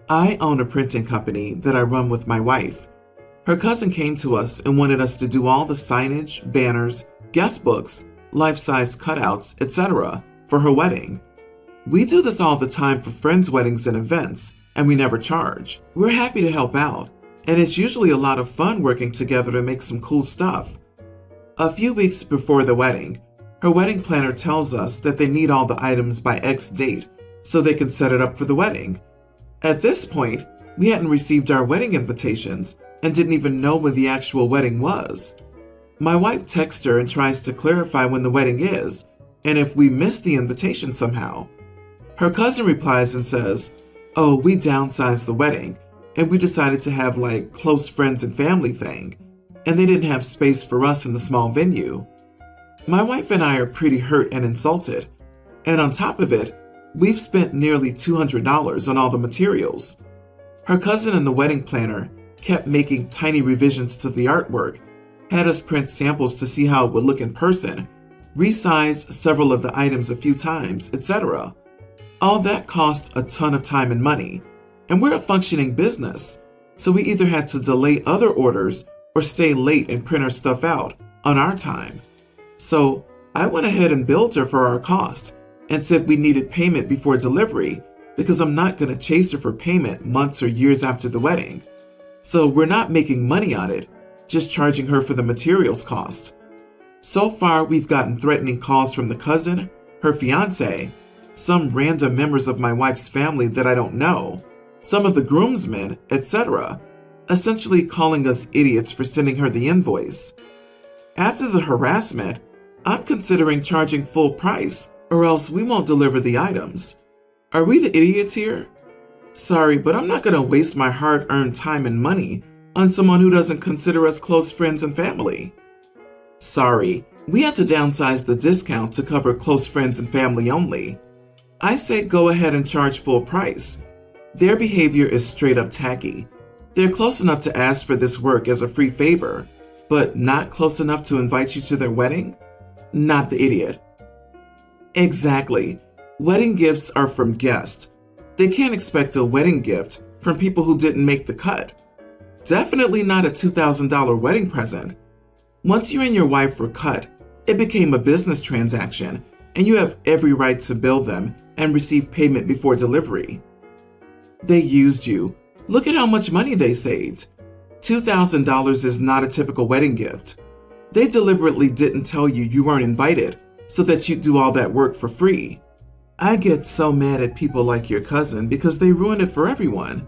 I own a printing company that I run with my wife. Her cousin came to us and wanted us to do all the signage, banners, guest books, life-size cutouts, etc. for her wedding. We do this all the time for friends' weddings and events, and we never charge. We're happy to help out, and it's usually a lot of fun working together to make some cool stuff. A few weeks before the wedding, her wedding planner tells us that they need all the items by X date so they can set it up for the wedding. At this point, we hadn't received our wedding invitations and didn't even know when the actual wedding was. My wife texts her and tries to clarify when the wedding is and if we missed the invitation somehow. Her cousin replies and says, "Oh, we downsized the wedding and we decided to have like close friends and family thing, and they didn't have space for us in the small venue." My wife and I are pretty hurt and insulted, and on top of it, we've spent nearly $200 on all the materials. Her cousin and the wedding planner kept making tiny revisions to the artwork, had us print samples to see how it would look in person, resized several of the items a few times, etc. All that cost a ton of time and money, and we're a functioning business, so we either had to delay other orders or stay late and print our stuff out on our time. So I went ahead and billed her for our cost and said we needed payment before delivery because I'm not going to chase her for payment months or years after the wedding. So we're not making money on it, just charging her for the materials cost. So far, we've gotten threatening calls from the cousin, her fiance, some random members of my wife's family that I don't know, some of the groomsmen, etc., essentially calling us idiots for sending her the invoice. After the harassment, I'm considering charging full price, or else we won't deliver the items. Are we the idiots here? Sorry, but I'm not going to waste my hard-earned time and money on someone who doesn't consider us close friends and family. Sorry, we had to downsize the discount to cover close friends and family only. I say go ahead and charge full price. Their behavior is straight up tacky. They're close enough to ask for this work as a free favor, but not close enough to invite you to their wedding? Not the idiot. Exactly. Wedding gifts are from guests. They can't expect a wedding gift from people who didn't make the cut. Definitely not a $2,000 wedding present. Once you and your wife were cut, it became a business transaction, and you have every right to bill them and receive payment before delivery. They used you. Look at how much money they saved. $2,000 is not a typical wedding gift. They deliberately didn't tell you you weren't invited so that you'd do all that work for free. I get so mad at people like your cousin because they ruin it for everyone.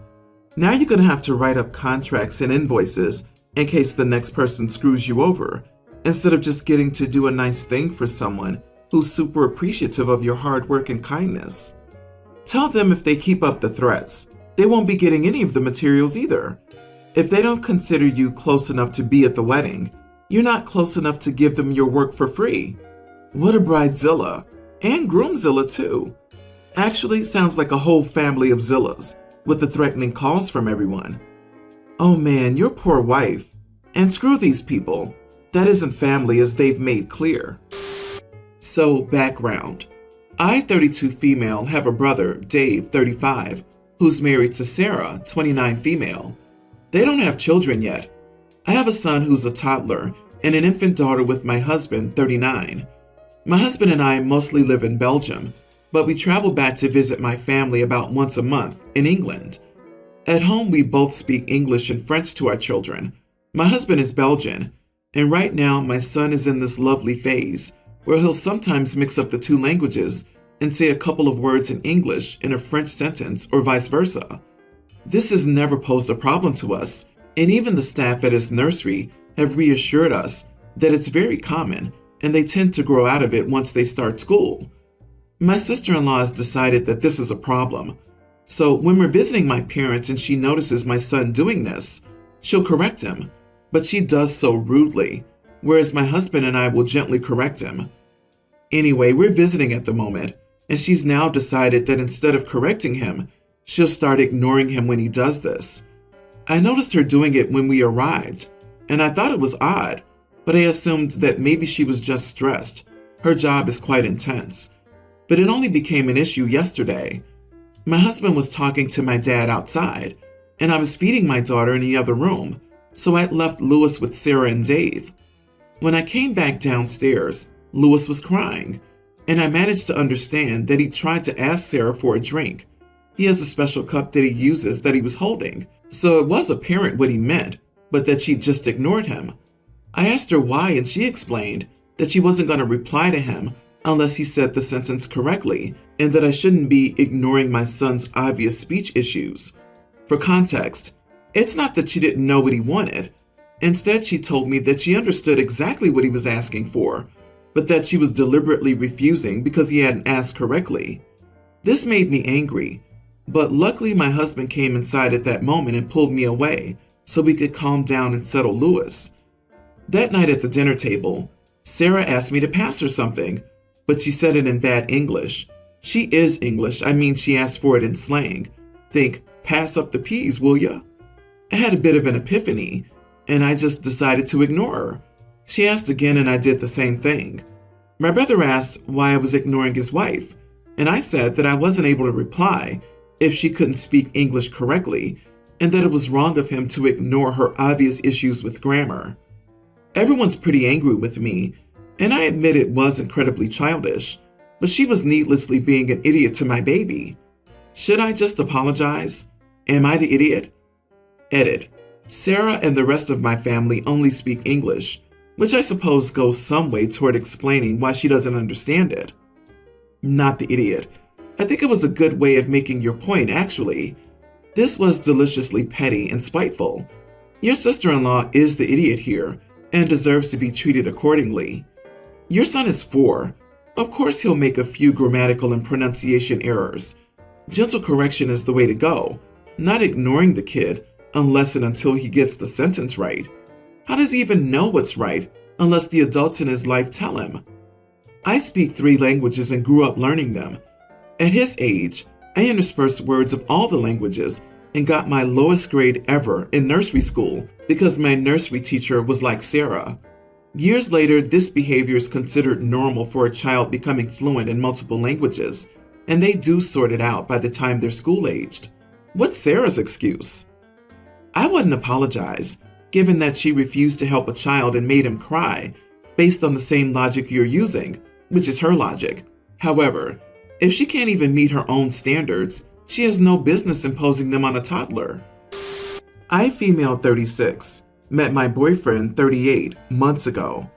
Now you're going to have to write up contracts and invoices in case the next person screws you over, instead of just getting to do a nice thing for someone who's super appreciative of your hard work and kindness. Tell them if they keep up the threats, they won't be getting any of the materials either. If they don't consider you close enough to be at the wedding, you're not close enough to give them your work for free. What a bridezilla, and groomzilla too. Actually, sounds like a whole family of zillas, with the threatening calls from everyone. Oh man, your poor wife. And screw these people. That isn't family as they've made clear. So, background. I, 32 female, have a brother, Dave, 35, who's married to Sarah, 29 female. They don't have children yet. I have a son who's a toddler and an infant daughter with my husband, 39. My husband and I mostly live in Belgium, but we travel back to visit my family about once a month in England. At home, we both speak English and French to our children. My husband is Belgian, and right now my son is in this lovely phase where he'll sometimes mix up the two languages and say a couple of words in English in a French sentence or vice versa. This has never posed a problem to us, and even the staff at his nursery have reassured us that it's very common and they tend to grow out of it once they start school. My sister-in-law has decided that this is a problem, so when we're visiting my parents and she notices my son doing this, she'll correct him, but she does so rudely, whereas my husband and I will gently correct him. Anyway, we're visiting at the moment, and she's now decided that instead of correcting him, she'll start ignoring him when he does this. I noticed her doing it when we arrived, and I thought it was odd, but I assumed that maybe she was just stressed. Her job is quite intense. But it only became an issue yesterday. My husband was talking to my dad outside, and I was feeding my daughter in the other room, so I left Lewis with Sarah and Dave. When I came back downstairs, Lewis was crying, and I managed to understand that he tried to ask Sarah for a drink. He has a special cup that he uses that he was holding, so it was apparent what he meant, but that she just ignored him. I asked her why, and she explained that she wasn't going to reply to him unless he said the sentence correctly, and that I shouldn't be ignoring my son's obvious speech issues. For context, it's not that she didn't know what he wanted. Instead, she told me that she understood exactly what he was asking for, but that she was deliberately refusing because he hadn't asked correctly. This made me angry, but luckily my husband came inside at that moment and pulled me away so we could calm down and settle Lewis. That night at the dinner table, Sarah asked me to pass her something, but she said it in bad English. She is English, I mean she asked for it in slang. Think, pass up the peas, will ya? I had a bit of an epiphany, and I just decided to ignore her. She asked again and I did the same thing. My brother asked why I was ignoring his wife, and I said that I wasn't able to reply if she couldn't speak English correctly, and that it was wrong of him to ignore her obvious issues with grammar. Everyone's pretty angry with me, and I admit it was incredibly childish, but she was needlessly being an idiot to my baby. Should I just apologize? Am I the idiot? Edit. Sarah and the rest of my family only speak English, which I suppose goes some way toward explaining why she doesn't understand it. Not the idiot. I think it was a good way of making your point, actually. This was deliciously petty and spiteful. Your sister-in-law is the idiot here and deserves to be treated accordingly. Your son is 4. Of course he'll make a few grammatical and pronunciation errors. Gentle correction is the way to go, not ignoring the kid unless and until he gets the sentence right. How does he even know what's right unless the adults in his life tell him? I speak 3 languages and grew up learning them. At his age, I interspersed words of all the languages and got my lowest grade ever in nursery school because my nursery teacher was like Sarah. Years later, this behavior is considered normal for a child becoming fluent in multiple languages, and they do sort it out by the time they're school-aged. What's Sarah's excuse? I wouldn't apologize, given that she refused to help a child and made him cry, based on the same logic you're using, which is her logic. However, if she can't even meet her own standards, she has no business imposing them on a toddler. I, female 36, met my boyfriend 38 months ago.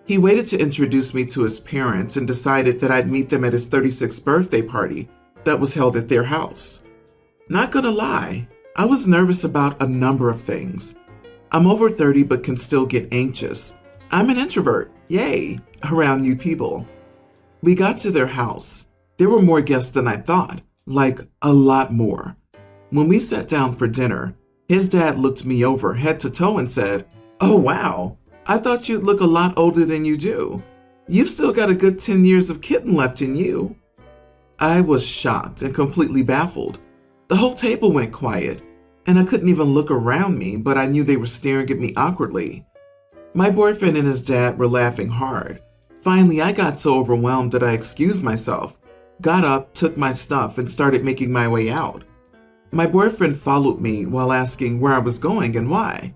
He waited to introduce me to his parents and decided that I'd meet them at his 36th birthday party that was held at their house. Not gonna lie, I was nervous about a number of things. I'm over 30 but can still get anxious. I'm an introvert, yay, around new people. We got to their house. There were more guests than I thought, like a lot more. When we sat down for dinner, his dad looked me over head to toe and said, "Oh wow, I thought you'd look a lot older than you do. You've still got a good 10 years of kitten left in you." I was shocked and completely baffled. The whole table went quiet, and I couldn't even look around me, but I knew they were staring at me awkwardly. My boyfriend and his dad were laughing hard. Finally, I got so overwhelmed that I excused myself, got up, took my stuff, and started making my way out. My boyfriend followed me while asking where I was going and why.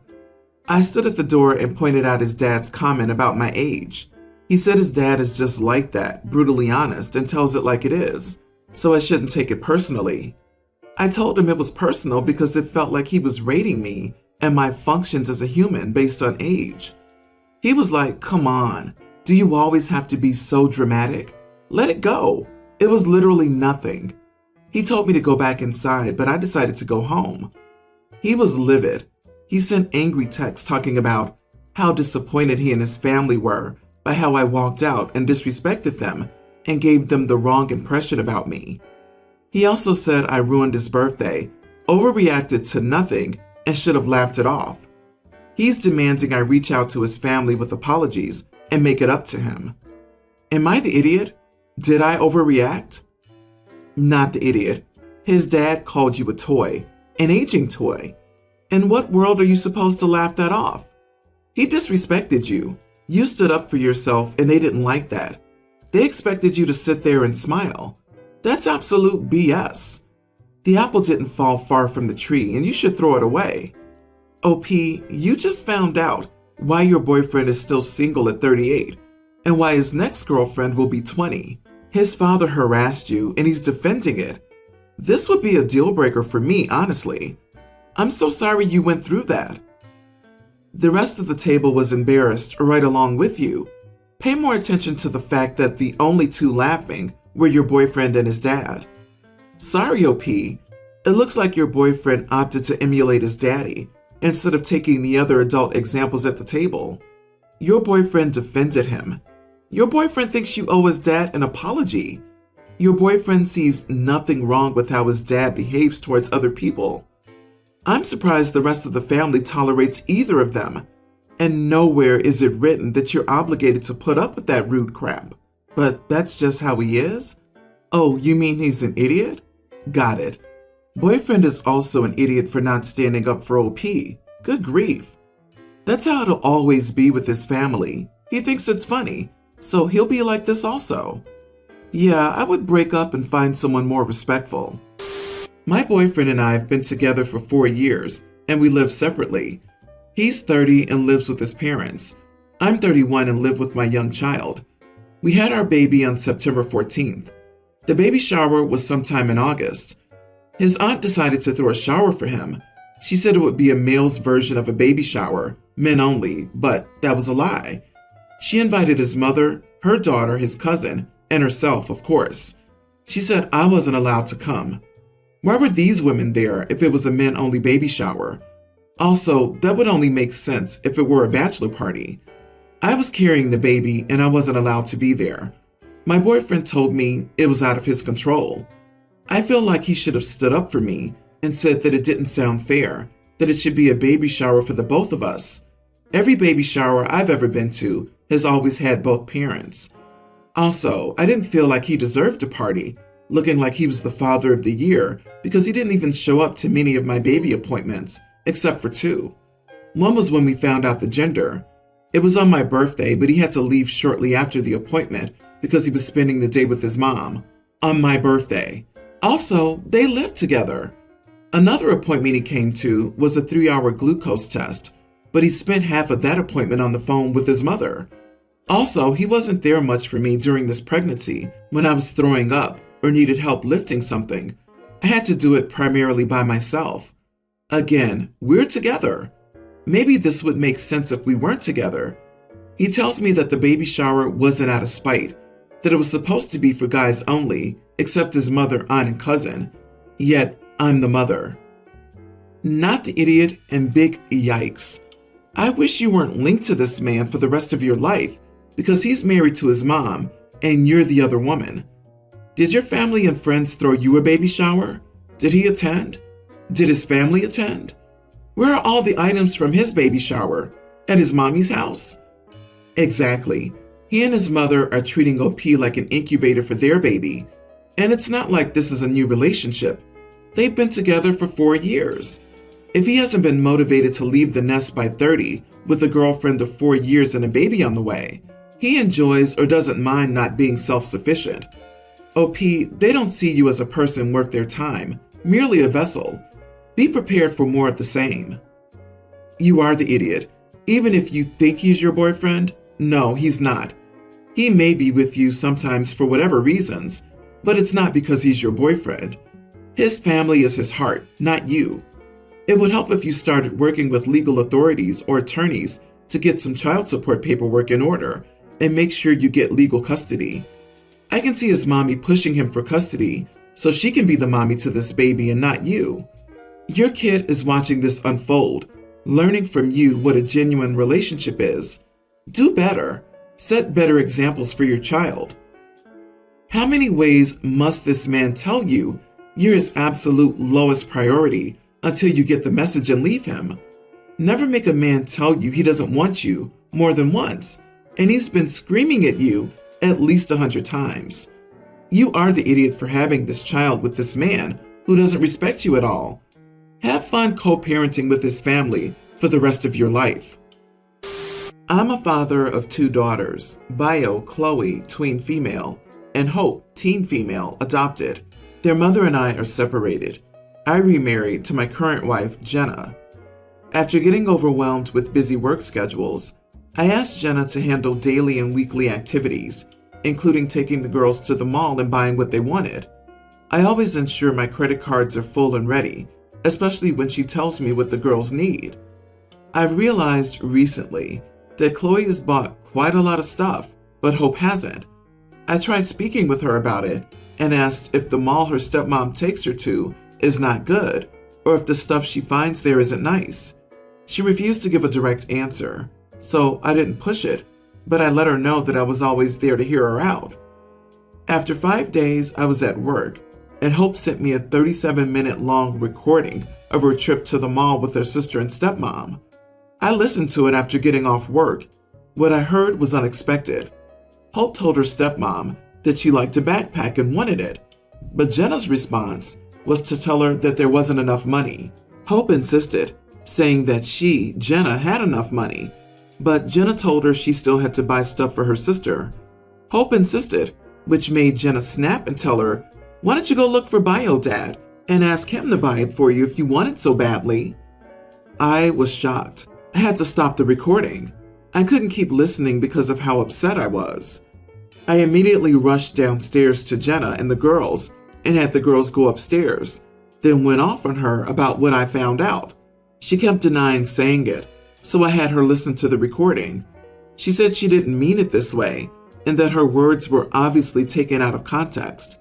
I stood at the door and pointed out his dad's comment about my age. He said his dad is just like that, brutally honest, and tells it like it is, so I shouldn't take it personally. I told him it was personal because it felt like he was rating me and my functions as a human based on age. He was like, "Come on, do you always have to be so dramatic? Let it go. It was literally nothing." He told me to go back inside, but I decided to go home. He was livid. He sent angry texts talking about how disappointed he and his family were by how I walked out and disrespected them and gave them the wrong impression about me. He also said I ruined his birthday, overreacted to nothing, and should have laughed it off. He's demanding I reach out to his family with apologies and make it up to him. Am I the idiot? Did I overreact? Not the idiot. His dad called you a toy, an aging toy. In what world are you supposed to laugh that off? He disrespected you. You stood up for yourself and they didn't like that. They expected you to sit there and smile. That's absolute BS. The apple didn't fall far from the tree and you should throw it away. OP, you just found out why your boyfriend is still single at 38 and why his next girlfriend will be 20. His father harassed you and he's defending it. This would be a deal breaker for me, honestly. I'm so sorry you went through that. The rest of the table was embarrassed right along with you. Pay more attention to the fact that the only two laughing were your boyfriend and his dad. Sorry, OP. It looks like your boyfriend opted to emulate his daddy instead of taking the other adult examples at the table. Your boyfriend defended him. Your boyfriend thinks you owe his dad an apology. Your boyfriend sees nothing wrong with how his dad behaves towards other people. I'm surprised the rest of the family tolerates either of them, and nowhere is it written that you're obligated to put up with that rude crap. But that's just how he is? Oh, you mean he's an idiot? Got it. Boyfriend is also an idiot for not standing up for OP. Good grief. That's how it'll always be with his family. He thinks it's funny, so he'll be like this also. Yeah, I would break up and find someone more respectful. My boyfriend and I have been together for 4 years, and we live separately. He's 30 and lives with his parents. I'm 31 and live with my young child. We had our baby on September 14th. The baby shower was sometime in August. His aunt decided to throw a shower for him. She said it would be a male's version of a baby shower, men only, but that was a lie. She invited his mother, her daughter, his cousin, and herself, of course. She said I wasn't allowed to come. Why were these women there if it was a men-only baby shower? Also, that would only make sense if it were a bachelor party. I was carrying the baby and I wasn't allowed to be there. My boyfriend told me it was out of his control. I feel like he should have stood up for me and said that it didn't sound fair, that it should be a baby shower for the both of us. Every baby shower I've ever been to has always had both parents. Also, I didn't feel like he deserved a party, looking like he was the father of the year because he didn't even show up to many of my baby appointments, except for 2. One was when we found out the gender. It was on my birthday, but he had to leave shortly after the appointment because he was spending the day with his mom. On my birthday. Also, they lived together. Another appointment he came to was a 3-hour glucose test, but he spent half of that appointment on the phone with his mother. Also, he wasn't there much for me during this pregnancy when I was throwing up or needed help lifting something. I had to do it primarily by myself. Again, we're together. Maybe this would make sense if we weren't together. He tells me that the baby shower wasn't out of spite, that it was supposed to be for guys only, except his mother, aunt, and cousin. Yet, I'm the mother. Not the idiot and big yikes. I wish you weren't linked to this man for the rest of your life because he's married to his mom and you're the other woman. Did your family and friends throw you a baby shower? Did he attend? Did his family attend? Where are all the items from his baby shower? At his mommy's house? Exactly. He and his mother are treating OP like an incubator for their baby. And it's not like this is a new relationship. They've been together for 4 years. If he hasn't been motivated to leave the nest by 30 with a girlfriend of 4 years and a baby on the way, he enjoys or doesn't mind not being self-sufficient. OP, they don't see you as a person worth their time, merely a vessel. Be prepared for more of the same. You are the idiot. Even if you think he's your boyfriend, no, he's not. He may be with you sometimes for whatever reasons, but it's not because he's your boyfriend. His family is his heart, not you. It would help if you started working with legal authorities or attorneys to get some child support paperwork in order and make sure you get legal custody. I can see his mommy pushing him for custody so she can be the mommy to this baby and not you. Your kid is watching this unfold, learning from you what a genuine relationship is. Do better. Set better examples for your child. How many ways must this man tell you you're his absolute lowest priority until you get the message and leave him? Never make a man tell you he doesn't want you more than once, and he's been screaming at you at least 100 times. You are the idiot for having this child with this man who doesn't respect you at all. Have fun co-parenting with his family for the rest of your life. I'm a father of 2 daughters, Bio, Chloe, tween female, and Hope, teen female, adopted. Their mother and I are separated. I remarried to my current wife, Jenna. After getting overwhelmed with busy work schedules, I asked Jenna to handle daily and weekly activities, including taking the girls to the mall and buying what they wanted. I always ensure my credit cards are full and ready, especially when she tells me what the girls need. I've realized recently that Chloe has bought quite a lot of stuff, but Hope hasn't. I tried speaking with her about it and asked if the mall her stepmom takes her to is not good, or if the stuff she finds there isn't nice. She refused to give a direct answer, so I didn't push it, but I let her know that I was always there to hear her out. After 5 days, I was at work, and Hope sent me a 37-minute long recording of her trip to the mall with her sister and stepmom. I listened to it after getting off work. What I heard was unexpected. Hope told her stepmom that she liked to backpack and wanted it, but Jenna's response was to tell her that there wasn't enough money. Hope insisted, saying that she, Jenna, had enough money, but Jenna told her she still had to buy stuff for her sister. Hope insisted, which made Jenna snap and tell her, "Why don't you go look for Bio Dad and ask him to buy it for you if you want it so badly?" I was shocked. I had to stop the recording. I couldn't keep listening because of how upset I was. I immediately rushed downstairs to Jenna and the girls and had the girls go upstairs, then went off on her about what I found out. She kept denying saying it, so I had her listen to the recording. She said she didn't mean it this way and that her words were obviously taken out of context.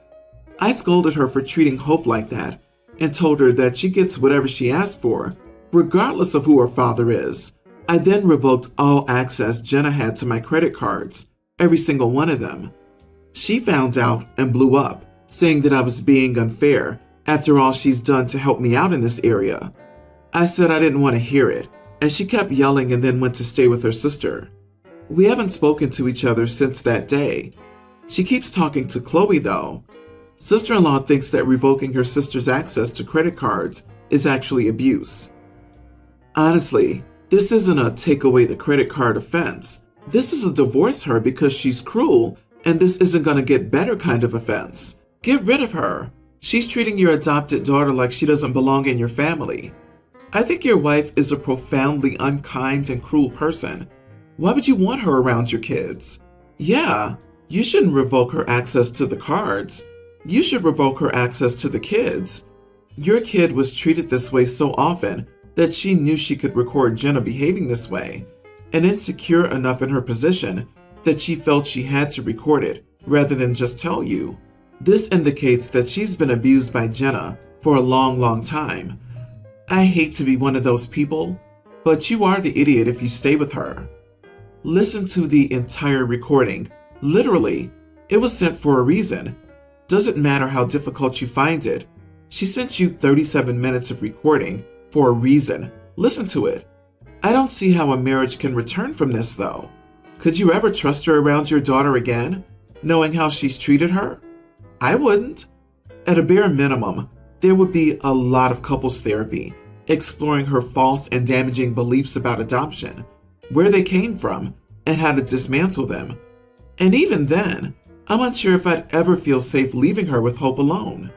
I scolded her for treating Hope like that and told her that she gets whatever she asked for, regardless of who her father is. I then revoked all access Jenna had to my credit cards, every single one of them. She found out and blew up, saying that I was being unfair after all she's done to help me out in this area. I said I didn't want to hear it, and she kept yelling and then went to stay with her sister. We haven't spoken to each other since that day. She keeps talking to Chloe though. Sister-in-law thinks that revoking her sister's access to credit cards is actually abuse. Honestly, this isn't a take away the credit card offense. This is a divorce her because she's cruel, and this isn't going to get better kind of offense. Get rid of her. She's treating your adopted daughter like she doesn't belong in your family. I think your wife is a profoundly unkind and cruel person. Why would you want her around your kids? Yeah, you shouldn't revoke her access to the cards. You should revoke her access to the kids. Your kid was treated this way so often that she knew she could record Jenna behaving this way, and insecure enough in her position that she felt she had to record it rather than just tell you. This indicates that she's been abused by Jenna for a long time. I hate to be one of those people, but you are the idiot if you stay with her. Listen to the entire recording. Literally, it was sent for a reason. Doesn't matter how difficult you find it. She sent you 37 minutes of recording for a reason. Listen to it. I don't see how a marriage can return from this though. Could you ever trust her around your daughter again, knowing how she's treated her? I wouldn't. At a bare minimum, there would be a lot of couples therapy, exploring her false and damaging beliefs about adoption, where they came from, and how to dismantle them. And even then, I'm unsure if I'd ever feel safe leaving her with Hope alone.